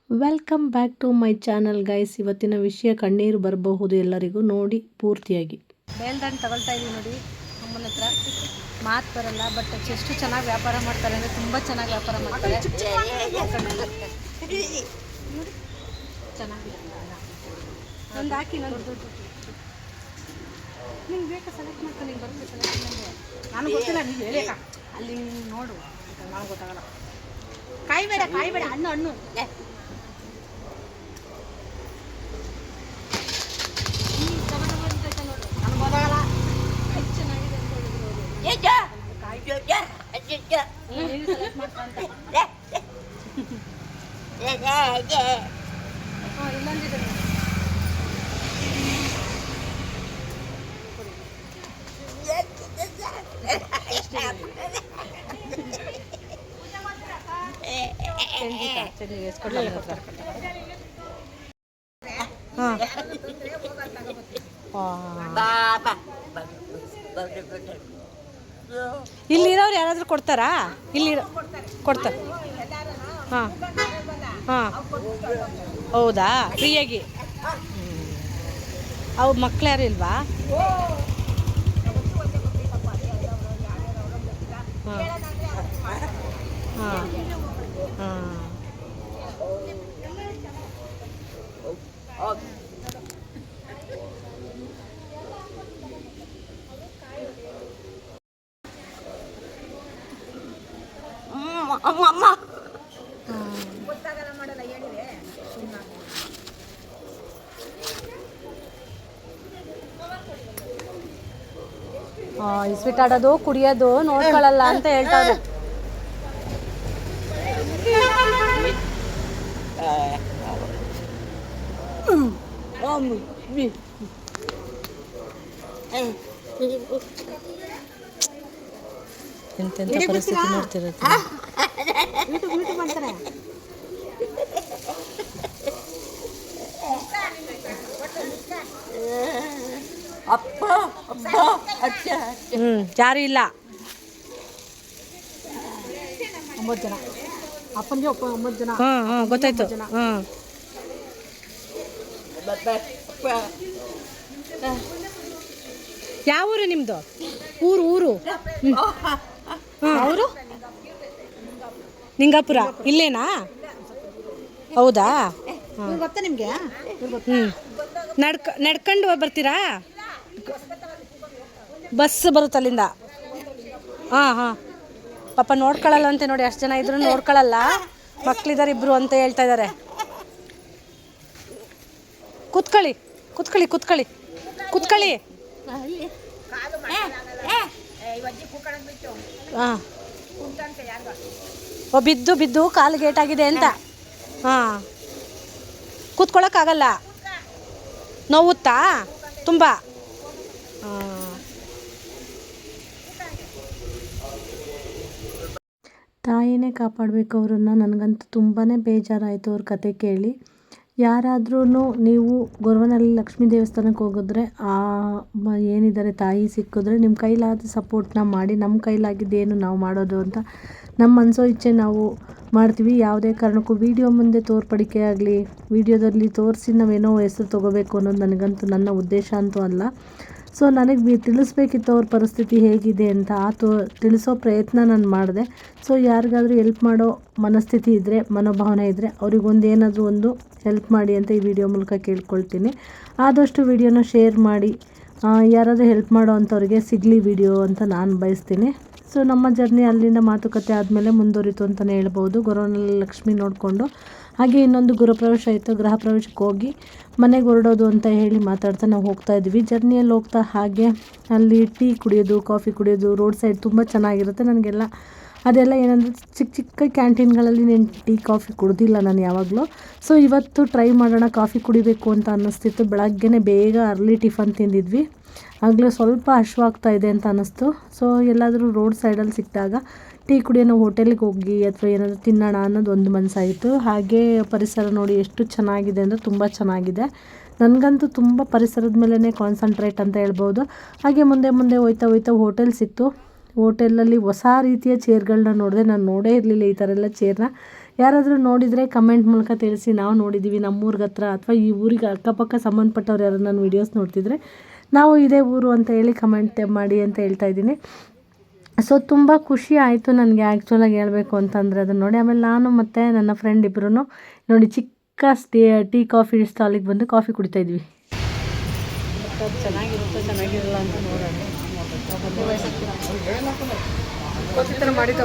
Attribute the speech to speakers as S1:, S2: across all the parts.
S1: Welcome back to my channel guys. ಇವತ್ತಿನ ವಿಷಯ ಕಣ್ಣೀರು ಬರಬಹುದು ಎಲ್ಲರಿಗೂ, ನೋಡಿ ಪೂರ್ತಿಯಾಗಿ.
S2: ಬೇಲ್ದಂಡು ತಗೊಳ್ತಾ ಇದೀವಿ ನೋಡಿ. ಅಮ್ಮನ ಹತ್ರ ಮಾತು ಬರಲ್ಲ, ಬಟ್ ಎಷ್ಟು ಚೆನ್ನಾಗಿ ವ್ಯಾಪಾರ ಮಾಡ್ತಾರೆ ಅಂದರೆ ತುಂಬ ಚೆನ್ನಾಗಿ ವ್ಯಾಪಾರ ಮಾಡ್ತಾರೆ. ಚೆನ್ನಾಗಿದೆ ಒಂದು ಹಾಕಿ ನಂದು ನಿಂಗೆ ಬೇಕಾ ಸೆಲೆಕ್ಟ್ ಮಾಡ್ಕೊಂಡು ನಿಂಗೆ ಬರುತ್ತೆ ಸೆಲೆಕ್ಟ್ ನನಗೆ. ನನಗೆ ಗೊತ್ತಿಲ್ಲ, ನೀವು ಹೇಳಕ್ಕ ಅಲ್ಲಿ ನೋಡು, ನನಗೆ ಗೊತ್ತಾಗಲ್ಲ. ಕಾಯ್ಬೇಡ ಹಣ್ಣು ಹಣ್ಣು ಇಲ್ಲಿರೋರು ಯಾರಾದರೂ ಕೊಡ್ತಾರಾ? ಇಲ್ಲಿ ಕೊಡ್ತಾರೆ. ಹಾಂ ಹಾಂ, ಹೌದಾ, ಫ್ರೀಯಾಗಿ. ಅವು ಮಕ್ಳು ಯಾರು ಇಲ್ವಾ? ಹಾಂ ಹಾಂ ಹಾಂ. ಇಸ್ವಿಟ್ ಆಡೋದು ಕುಡಿಯೋದು ನೋಡ್ಕೊಳ್ಳಲ್ಲ ಅಂತ ಹೇಳ್ತಾರೆ. ಎಂತೆಂಥ ಪರಿಸ್ಥಿತಿ ನೋಡ್ತಿರುತ್ತೆ. ಯಾರು ಇಲ್ಲ. 9 ಜನ ಅಪ್ಪನಿಗೆ 9 ಜನ. ಹಾಂ ಗೊತ್ತಾಯ್ತು. ಹಾಂ ಯಾವ ಊರು ನಿಮ್ಮದು? ಊರು ಹಾಂ, ಅವರು ನಿಂಗಾಪುರ. ಇಲ್ಲೇನಾ? ಹೌದಾ? ಗೊತ್ತಾ ನಿಮಗೆ? ಹ್ಞೂ, ನಡ್ಕೊಂಡು ಬರ್ತೀರಾ? ಬಸ್ ಬರುತ್ತೆ ಅಲ್ಲಿಂದ. ಹಾಂ ಹಾಂ. ಪಾಪ ನೋಡ್ಕೊಳ್ಳಲ್ಲ ಅಂತೆ ನೋಡಿ, ಅಷ್ಟು ಜನ ಇದ್ರು ನೋಡ್ಕೊಳ್ಳಲ್ಲ. ಮಕ್ಕಳಿದ್ದಾರೆ ಇಬ್ಬರು ಅಂತ ಹೇಳ್ತಾ ಇದ್ದಾರೆ. ಕೂತ್ಕೊಳ್ಳಿ. ಹಾಂ, ಬಿದ್ದು ಕಾಲು ಗೇಟಾಗಿದೆ ಅಂತ. ಹಾಂ, ಕೂತ್ಕೊಳ್ಳೋಕ್ಕಾಗಲ್ಲ, ನೋವುತ್ತಾ ತುಂಬ?
S1: ತಾಯಿನೇ ಕಾಪಾಡಬೇಕು ಅವರನ್ನು. ನನಗಂತೂ ತುಂಬಾ ಬೇಜಾರಾಯಿತು ಅವ್ರ ಕತೆ ಕೇಳಿ. ಯಾರಾದ್ರೂ ನೀವು ಗೊರವನಹಳ್ಳಿ ಲಕ್ಷ್ಮೀ ದೇವಸ್ಥಾನಕ್ಕೆ ಹೋಗಿದ್ರೆ ಏನಿದ್ದಾರೆ ತಾಯಿ ಸಿಕ್ಕಿದ್ರೆ ನಿಮ್ಮ ಕೈಲಾದ ಸಪೋರ್ಟ್ನ ಮಾಡಿ. ನಮ್ಮ ಕೈಲಾಗಿದ್ದೇನು ನಾವು ಮಾಡೋದು ಅಂತ ನಮ್ಮ ಮನಸೋ ಇಚ್ಛೆ ನಾವು ಮಾಡ್ತೀವಿ. ಯಾವುದೇ ಕಾರಣಕ್ಕೂ ವಿಡಿಯೋ ಮುಂದೆ ತೋರ್ಪಡಿಕೆ ಆಗಲಿ, ವಿಡಿಯೋದಲ್ಲಿ ತೋರಿಸಿ ನಾವೇನೋ ಹೆಸರು ತೊಗೋಬೇಕು ಅನ್ನೋದು ನನಗಂತೂ ನನ್ನ ಉದ್ದೇಶ ಅಂತೂ ಅಲ್ಲ. ಸೊ ನನಗೆ ತಿಳಿಸ್ಬೇಕಿತ್ತು ಅವ್ರ ಪರಿಸ್ಥಿತಿ ಹೇಗಿದೆ ಅಂತ. ತಿಳಿಸೋ ಪ್ರಯತ್ನ ನಾನು ಮಾಡಿದೆ. ಸೊ ಯಾರಿಗಾದ್ರೂ ಹೆಲ್ಪ್ ಮಾಡೋ ಮನಸ್ಥಿತಿ ಇದ್ದರೆ, ಮನೋಭಾವನೆ ಇದ್ದರೆ ಅವ್ರಿಗೊಂದೇನಾದರೂ ಒಂದು ಹೆಲ್ಪ್ ಮಾಡಿ ಅಂತ ಈ ವಿಡಿಯೋ ಮೂಲಕ ಕೇಳ್ಕೊಳ್ತೀನಿ. ಆದಷ್ಟು ವಿಡಿಯೋನ ಶೇರ್ ಮಾಡಿ, ಯಾರಾದರೂ ಹೆಲ್ಪ್ ಮಾಡೋ ಅಂಥವ್ರಿಗೆ ಸಿಗಲಿ ವಿಡಿಯೋ ಅಂತ ನಾನು ಬಯಸ್ತೀನಿ. ಸೊ ನಮ್ಮ ಜರ್ನಿ ಅಲ್ಲಿಂದ ಮಾತುಕತೆ ಆದಮೇಲೆ ಮುಂದುವರಿತು ಅಂತಲೇ ಹೇಳ್ಬೋದು. ಗೊರವನಹಳ್ಳಿ ಲಕ್ಷ್ಮಿ ನೋಡಿಕೊಂಡು ಹಾಗೆ ಇನ್ನೊಂದು ಗೃಹಪ್ರವೇಶ ಇತ್ತು. ಗೃಹ ಪ್ರವೇಶಕ್ಕೆ ಹೋಗಿ ಮನೆಗೆ ಹೊರಡೋದು ಅಂತ ಹೇಳಿ ಮಾತಾಡ್ತಾ ನಾವು ಹೋಗ್ತಾ ಇದ್ವಿ. ಜರ್ನಿಯಲ್ಲಿ ಹೋಗ್ತಾ ಹಾಗೆ ಅಲ್ಲಿ ಟೀ ಕುಡಿಯೋದು, ಕಾಫಿ ಕುಡಿಯೋದು ರೋಡ್ ಸೈಡ್ ತುಂಬ ಚೆನ್ನಾಗಿರುತ್ತೆ. ನನಗೆಲ್ಲ ಅದೆಲ್ಲ ಏನಂದರೆ ಚಿಕ್ಕ ಕ್ಯಾಂಟೀನ್ಗಳಲ್ಲಿ ನಾನು ಟೀ ಕಾಫಿ ಕುಡ್ದಿಲ್ಲ ನಾನು ಯಾವಾಗಲೂ. ಸೊ ಇವತ್ತು ಟ್ರೈ ಮಾಡೋಣ, ಕಾಫಿ ಕುಡಿಬೇಕು ಅಂತ ಅನ್ನಿಸ್ತಿತ್ತು. ಬೆಳಗ್ಗೆನೇ ಬೇಗ ಅರ್ಲಿ ಟಿಫನ್ ತಿಂದಿದ್ವಿ. ಆಗಲೇ ಸ್ವಲ್ಪ ಹಶ್ವಾಗ್ತಾ ಇದೆ ಅಂತ ಅನ್ನಿಸ್ತು. ಸೊ ಎಲ್ಲಾದರೂ ರೋಡ್ ಸೈಡಲ್ಲಿ ಸಿಕ್ಕಿದಾಗ ಟೀ ಕುಡಿಯೋಣ, ಹೋಟೆಲಿಗೆ ಹೋಗಿ ಅಥವಾ ಏನಾದರೂ ತಿನ್ನೋಣ ಅನ್ನೋದು ಒಂದು ಮನಸ್ಸಾಯಿತು. ಹಾಗೆ ಪರಿಸರ ನೋಡಿ ಎಷ್ಟು ಚೆನ್ನಾಗಿದೆ ಅಂದರೆ ತುಂಬ ಚೆನ್ನಾಗಿದೆ. ನನಗಂತೂ ತುಂಬ ಪರಿಸರದ ಮೇಲೇ ಕಾನ್ಸಂಟ್ರೇಟ್ ಅಂತ ಹೇಳ್ಬೋದು. ಹಾಗೆ ಮುಂದೆ ಹೋಯ್ತಾ ಹೋಟೆಲ್ ಸಿಕ್ತು. ಹೋಟೆಲಲ್ಲಿ ಹೊಸ ರೀತಿಯ ಚೇರ್ಗಳನ್ನ ನೋಡಿದೆ. ನಾನು ನೋಡೇ ಇರಲಿಲ್ಲ ಈ ಥರ ಎಲ್ಲ ಚೇರ್ನ. ಯಾರಾದರೂ ನೋಡಿದರೆ ಕಮೆಂಟ್ ಮೂಲಕ ತಿಳಿಸಿ. ನಾವು ನೋಡಿದ್ದೀವಿ ನಮ್ಮೂರ್ಗ ಹತ್ರ, ಅಥವಾ ಈ ಊರಿಗೆ ಅಕ್ಕಪಕ್ಕ ಸಂಬಂಧಪಟ್ಟವ್ರು ಯಾರು ನನ್ನ ವೀಡಿಯೋಸ್ ನೋಡ್ತಿದ್ರೆ ನಾವು ಇದೇ ಊರು ಅಂತ ಹೇಳಿ ಕಮೆಂಟ್ ಮಾಡಿ ಅಂತ ಹೇಳ್ತಾ ಇದ್ದೀನಿ. ಸೊ ತುಂಬ ಖುಷಿ ಆಯಿತು ನನಗೆ ಆ್ಯಕ್ಚುಲಾಗಿ ಹೇಳಬೇಕು ಅಂತಂದರೆ ಅದನ್ನು ನೋಡಿ. ಆಮೇಲೆ ನಾನು ಮತ್ತು ನನ್ನ ಫ್ರೆಂಡ್ ಇಬ್ಬರೂ ನೋಡಿ ಚಿಕ್ಕ ಟೀ ಕಾಫಿ ಸ್ಟಾಲಿಗೆ ಬಂದು ಕಾಫಿ ಕುಡಿತಾಯಿದ್ವಿ. ಅದು ಚೆನ್ನಾಗಿರುತ್ತೋ ಚೆನ್ನಾಗಿರಲ್ಲ ಅಂತ ನೋಡೋಣ. ಥರ ಮಾಡಿದ್ದು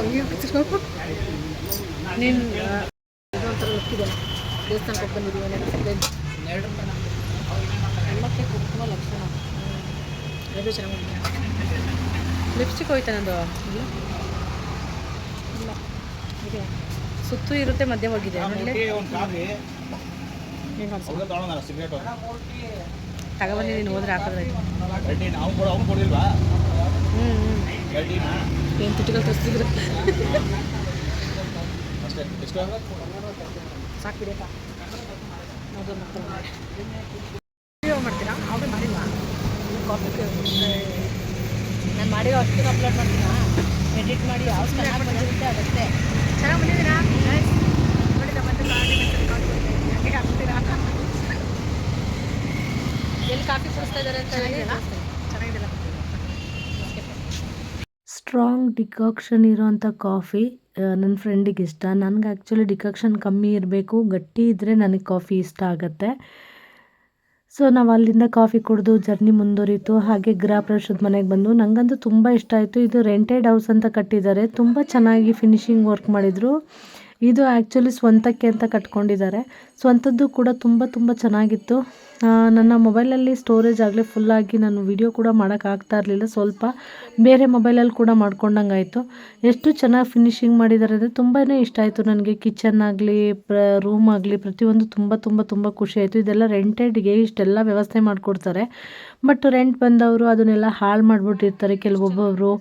S1: ನೀನು ಇದೊಂಥರ ಗೊತ್ತಿದೆ, ದೇವಸ್ಥಾನಕ್ಕೆ ಹೋಗಿ ಬಂದಿದ್ದೀವಿ. ಹೆಣ್ಮಕ್ಳಿಗೆ ಕುಂಕುಮ ಲಕ್ಷಣ ಅದು ಚೆನ್ನಾಗಿದೆ. ಲಿಪ್ಸ್ಟಿಕ್ ಹೋಯ್ತಾ ನಂದು? ಇಲ್ಲ ಇದೆ, ಸುತ್ತು ಇರುತ್ತೆ, ಮಧ್ಯೆ ಹೋಗಿದೆ. ತಗೊಬಂದಿದ್ದೀನಿ, ಹೋದ್ರೆ ಹಾಕಿದ್ರೆ ಏನು ತುಟಿಗಳು ತರಿಸಿದ್ರು ಸಾಕು ಬಿಡಪ್ಪ. ಮಾಡ್ತೀರಾ? ಅವ್ರು ಮಾಡಿಲ್ವಾ ಕಾಫಿ? ನಾನು ಮಾಡಿರೋ ಅಷ್ಟು ಅಪ್ಲೋಡ್ ಮಾಡ್ತೀನಾ, ಎಡಿಟ್ ಮಾಡಿ ಯಾವ ಚೆನ್ನಾಗಿ ಬಂದಿರುತ್ತೆ ಅದಷ್ಟೇ. ಚೆನ್ನಾಗಿ ಬಂದಿದ್ದೀರಾ? ನೋಡಿದ ಮತ್ತೆ ಹಾಗೆ ಹಾಕ್ತೀರಾ? ಎಲ್ಲಿ ಕಾಫಿ ಕುಡಿಸ್ತಾ ಇದ್ದಾರೆ ಅಂತ ಹೇಳಿಲ್ಲ, ಚೆನ್ನಾಗಿದೆಲ್ಲ. ಸ್ಟ್ರಾಂಗ್ ಡಿಕಾಕ್ಷನ್ ಇರೋವಂಥ ಕಾಫಿ ನನ್ನ ಫ್ರೆಂಡಿಗೆ ಇಷ್ಟ. ನನಗೆ ಆ್ಯಕ್ಚುಲಿ ಡಿಕಾಕ್ಷನ್ ಕಮ್ಮಿ ಇರಬೇಕು, ಗಟ್ಟಿ ಇದ್ದರೆ ನನಗೆ ಕಾಫಿ ಇಷ್ಟ ಆಗುತ್ತೆ. ಸೊ ನಾವು ಅಲ್ಲಿಂದ ಕಾಫಿ ಕುಡಿದು ಜರ್ನಿ ಮುಂದುವರಿತು. ಹಾಗೆ ಗೃಹ ಪ್ರವೇಶದ ಮನೆಗೆ ಬಂದು ನನಗಂತೂ ತುಂಬ ಇಷ್ಟ ಆಯಿತು. ಇದು ರೆಂಟೆಡ್ ಹೌಸ್ ಅಂತ ಕಟ್ಟಿದ್ದಾರೆ, ತುಂಬ ಚೆನ್ನಾಗಿ ಫಿನಿಶಿಂಗ್ ವರ್ಕ್ ಮಾಡಿದರು. ಇದು ಆ್ಯಕ್ಚುಲಿ ಸ್ವಂತಕ್ಕೆ ಅಂತ ಕಟ್ಕೊಂಡಿದ್ದಾರೆ. ಸ್ವಂತದ್ದು ಕೂಡ ತುಂಬ ತುಂಬ ಚೆನ್ನಾಗಿತ್ತು. ನನ್ನ ಮೊಬೈಲಲ್ಲಿ ಸ್ಟೋರೇಜ್ ಆಗಲಿ ಫುಲ್ಲಾಗಿ ನಾನು ವಿಡಿಯೋ ಕೂಡ ಮಾಡೋಕ್ಕಾಗ್ತಾ ಇರಲಿಲ್ಲ. ಸ್ವಲ್ಪ ಬೇರೆ ಮೊಬೈಲಲ್ಲಿ ಕೂಡ ಮಾಡ್ಕೊಂಡಂಗೆ ಆಯಿತು. ಎಷ್ಟು ಚೆನ್ನಾಗಿ ಫಿನಿಶಿಂಗ್ ಮಾಡಿದ್ದಾರೆ ಅಂದರೆ ತುಂಬಾ ಇಷ್ಟ ಆಯಿತು ನನಗೆ. ಕಿಚನ್ ಆಗಲಿ ರೂಮ್ ಆಗಲಿ ಪ್ರತಿಯೊಂದು ತುಂಬ ತುಂಬ ತುಂಬ ಖುಷಿ ಆಯಿತು. ಇದೆಲ್ಲ ರೆಂಟೆಡ್ಗೆ ಇಷ್ಟೆಲ್ಲ ವ್ಯವಸ್ಥೆ ಮಾಡಿಕೊಡ್ತಾರೆ. ಬಟ್ ರೆಂಟ್ ಬಂದವರು ಅದನ್ನೆಲ್ಲ ಹಾಳು ಮಾಡಿಬಿಟ್ಟಿರ್ತಾರೆ ಕೆಲವೊಬ್ಬರು.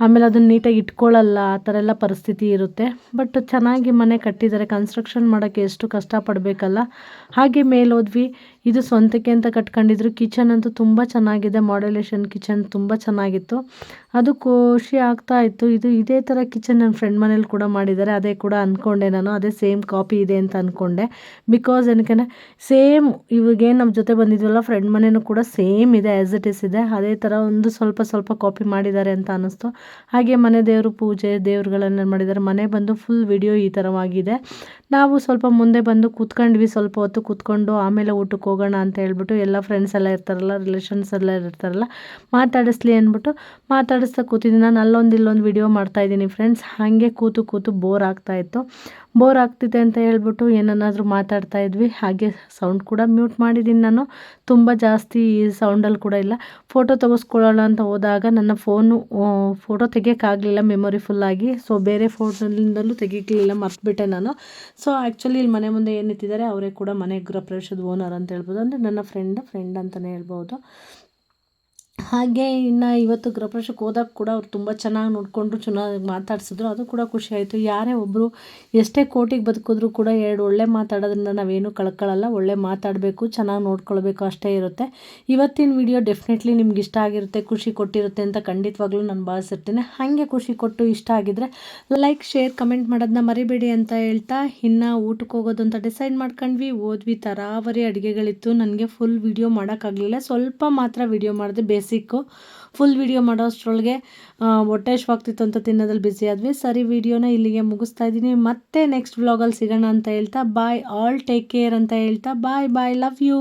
S1: ಆಮೇಲೆ ಅದನ್ನು ನೀಟಾಗಿ ಇಟ್ಕೊಳ್ಳಲ್ಲ, ಆ ಥರ ಎಲ್ಲ ಪರಿಸ್ಥಿತಿ ಇರುತ್ತೆ. ಬಟ್ ಚೆನ್ನಾಗಿ ಮನೆ ಕಟ್ಟಿದ್ದಾರೆ. ಕನ್ಸ್ಟ್ರಕ್ಷನ್ ಮಾಡೋಕ್ಕೆ ಎಷ್ಟು ಕಷ್ಟಪಡಬೇಕಲ್ಲ. ಹಾಗೆ ಮೇಲೆ ಹೋದ್ವಿ. ಇದು ಸ್ವಂತಕ್ಕೆ ಅಂತ ಕಟ್ಕೊಂಡಿದ್ರು. ಕಿಚನ್ ಅಂತೂ ತುಂಬ ಚೆನ್ನಾಗಿದೆ, ಮಾಡ್ಯುಲೇಷನ್ ಕಿಚನ್ ತುಂಬ ಚೆನ್ನಾಗಿತ್ತು. ಅದು ಖುಷಿ ಆಗ್ತಾ ಇತ್ತು. ಇದೇ ಥರ ಕಿಚನ್ ನನ್ನ ಫ್ರೆಂಡ್ ಮನೇಲಿ ಕೂಡ ಮಾಡಿದ್ದಾರೆ. ಅದೇ ಕೂಡ ಅಂದ್ಕೊಂಡೆ ನಾನು, ಅದೇ ಸೇಮ್ ಕಾಪಿ ಇದೆ ಅಂತ ಅಂದ್ಕೊಂಡೆ. ಬಿಕಾಸ್ ಏನಕ್ಕೆ ಸೇಮ್ ಇವಾಗೇನು ನಮ್ಮ ಜೊತೆ ಬಂದಿದ್ವಲ್ಲ ಫ್ರೆಂಡ್ ಮನೇನೂ ಕೂಡ ಸೇಮ್ ಇದೆ, ಆ್ಯಸ್ ಇಟ್ ಈಸ್ ಇದೆ. ಅದೇ ಥರ ಒಂದು ಸ್ವಲ್ಪ ಸ್ವಲ್ಪ ಕಾಪಿ ಮಾಡಿದ್ದಾರೆ ಅಂತ ಅನ್ನಿಸ್ತು. ಹಾಗೆ ಮನೆ ದೇವರು ಪೂಜೆ ದೇವ್ರುಗಳನ್ನ ಮಾಡಿದ್ದಾರೆ. ಮನೆ ಬಂದು ಫುಲ್ ವಿಡಿಯೋ ಈ ಥರವಾಗಿದೆ. ನಾವು ಸ್ವಲ್ಪ ಮುಂದೆ ಬಂದು ಕೂತ್ಕೊಂಡ್ವಿ. ಸ್ವಲ್ಪ ಹೊತ್ತು ಕೂತ್ಕೊಂಡು ಆಮೇಲೆ ಊಟಕ್ಕೆ ಹೋಗೋಣ ಅಂತ ಹೇಳ್ಬಿಟ್ಟು ಎಲ್ಲ ಫ್ರೆಂಡ್ಸ್ ಎಲ್ಲ ಇರ್ತಾರಲ್ಲ, ರಿಲೇಷನ್ಸ್ ಎಲ್ಲ ಇರ್ತಾರಲ್ಲ, ಮಾತಾಡಿಸ್ಲಿ ಅಂದ್ಬಿಟ್ಟು ಮಾತಾಡಿಸ್ತಾ ಕೂತಿದ್ದೀನಿ. ನಾನು ಅಲ್ಲೊಂದು ಇಲ್ಲೊಂದು ವಿಡಿಯೋ ಮಾಡ್ತಾಯಿದ್ದೀನಿ ಫ್ರೆಂಡ್ಸ್. ಹಾಗೆ ಕೂತು ಬೋರ್ ಆಗ್ತಾಯಿತ್ತು. ಬೋರ್ ಆಗ್ತಿದೆ ಅಂತ ಹೇಳ್ಬಿಟ್ಟು ಏನನ್ನಾದರೂ ಮಾತಾಡ್ತಾ ಇದ್ವಿ. ಹಾಗೆ ಸೌಂಡ್ ಕೂಡ ಮ್ಯೂಟ್ ಮಾಡಿದ್ದೀನಿ ನಾನು, ತುಂಬ ಜಾಸ್ತಿ ಸೌಂಡಲ್ಲಿ ಕೂಡ ಇಲ್ಲ. ಫೋಟೋ ತೆಗೆಸ್ಕೊಳ್ಳೋಣ ಅಂತ ಹೋದಾಗ ನನ್ನ ಫೋಟೋ ತೆಗಿಯೋಕ್ಕಾಗಲಿಲ್ಲ ಮೆಮೊರಿ ಫುಲ್ಲಾಗಿ. ಸೊ ಬೇರೆ ಫೋಟೋದಿಂದಲೂ ತೆಗಿಲಿಲ್ಲ, ಮರ್ತುಬಿಟ್ಟೆ ನಾನು. ಸೊ ಆ್ಯಕ್ಚುಲಿ ಇಲ್ಲಿ ಮನೆ ಮುಂದೆ ಏನಿಟ್ಟಿದ್ದಾರೆ ಅವರೇ ಕೂಡ ಮನೆ ಗೃಹ ಪ್ರವೇಶದ ಓನರ್ ಅಂತ ಹೇಳ್ಬೋದು. ಅಂದರೆ ನನ್ನ ಫ್ರೆಂಡ್ ಅಂತಲೇ ಹೇಳ್ಬೋದು. ಹಾಗೆ ಇನ್ನು ಇವತ್ತು ಗೃಹಪ್ರವೇಶಕ್ಕೆ ಹೋದಾಗ ಕೂಡ ಅವ್ರು ತುಂಬ ಚೆನ್ನಾಗಿ ನೋಡಿಕೊಂಡ್ರು, ಚೆನ್ನಾಗಿ ಮಾತಾಡಿಸಿದ್ರು. ಅದು ಕೂಡ ಖುಷಿ ಆಯಿತು. ಯಾರೇ ಒಬ್ಬರು ಎಷ್ಟೇ ಕೋಟಿಗೆ ಬದುಕಿದ್ರೂ ಕೂಡ ಎರಡು ಒಳ್ಳೆ ಮಾತಾಡೋದ್ರಿಂದ ನಾವೇನು ಕಳ್ಕೊಳ್ಳಲ್ಲ. ಒಳ್ಳೆ ಮಾತಾಡಬೇಕು, ಚೆನ್ನಾಗಿ ನೋಡ್ಕೊಳ್ಬೇಕು, ಅಷ್ಟೇ ಇರುತ್ತೆ. ಇವತ್ತಿನ ವಿಡಿಯೋ ಡೆಫಿನೆಟ್ಲಿ ನಿಮ್ಗೆ ಇಷ್ಟ ಆಗಿರುತ್ತೆ, ಖುಷಿ ಕೊಟ್ಟಿರುತ್ತೆ ಅಂತ ಖಂಡಿತವಾಗ್ಲೂ ನಾನು ಭಾವಿಸಿರ್ತೇನೆ. ಹಾಗೆ ಖುಷಿ ಕೊಟ್ಟು ಇಷ್ಟ ಆಗಿದ್ರೆ ಲೈಕ್ ಶೇರ್ ಕಮೆಂಟ್ ಮಾಡೋದನ್ನ ಮರಿಬೇಡಿ ಅಂತ ಹೇಳ್ತಾ, ಇನ್ನು ಊಟಕ್ಕೆ ಹೋಗೋದು ಅಂತ ಡಿಸೈಡ್ ಮಾಡ್ಕೊಂಡ್ವಿ. ಹೋದ್ವಿ. ತರಾವರಿ ಅಡುಗೆಗಳಿತ್ತು. ನನಗೆ ಫುಲ್ ವಿಡಿಯೋ ಮಾಡೋಕ್ಕಾಗಲಿಲ್ಲ, ಸ್ವಲ್ಪ ಮಾತ್ರ ವಿಡಿಯೋ ಮಾಡಿದೆ. ಬೇಸಿಕ್ಕು ಫುಲ್ ವಿಡಿಯೋ ಮಾಡೋ ಅಷ್ಟರೊಳಗೆ ಹೊಟ್ಟೆ ಹಶ್ವಾಗ್ತಿತ್ತು ಅಂತ ತಿನ್ನೋದ್ರಲ್ಲಿ ಬ್ಯುಸಿ ಆದ್ವಿ. ಸರಿ, ವಿಡಿಯೋನ ಇಲ್ಲಿಗೆ ಮುಗಿಸ್ತಾ ಇದ್ದೀನಿ. ಮತ್ತೆ ನೆಕ್ಸ್ಟ್ ವ್ಲಾಗಲ್ಲಿ ಸಿಗೋಣ ಅಂತ ಹೇಳ್ತಾ ಬಾಯ್, ಆಲ್ ಟೇಕ್ ಕೇರ್ ಅಂತ ಹೇಳ್ತಾ ಬಾಯ್, ಲವ್ ಯು.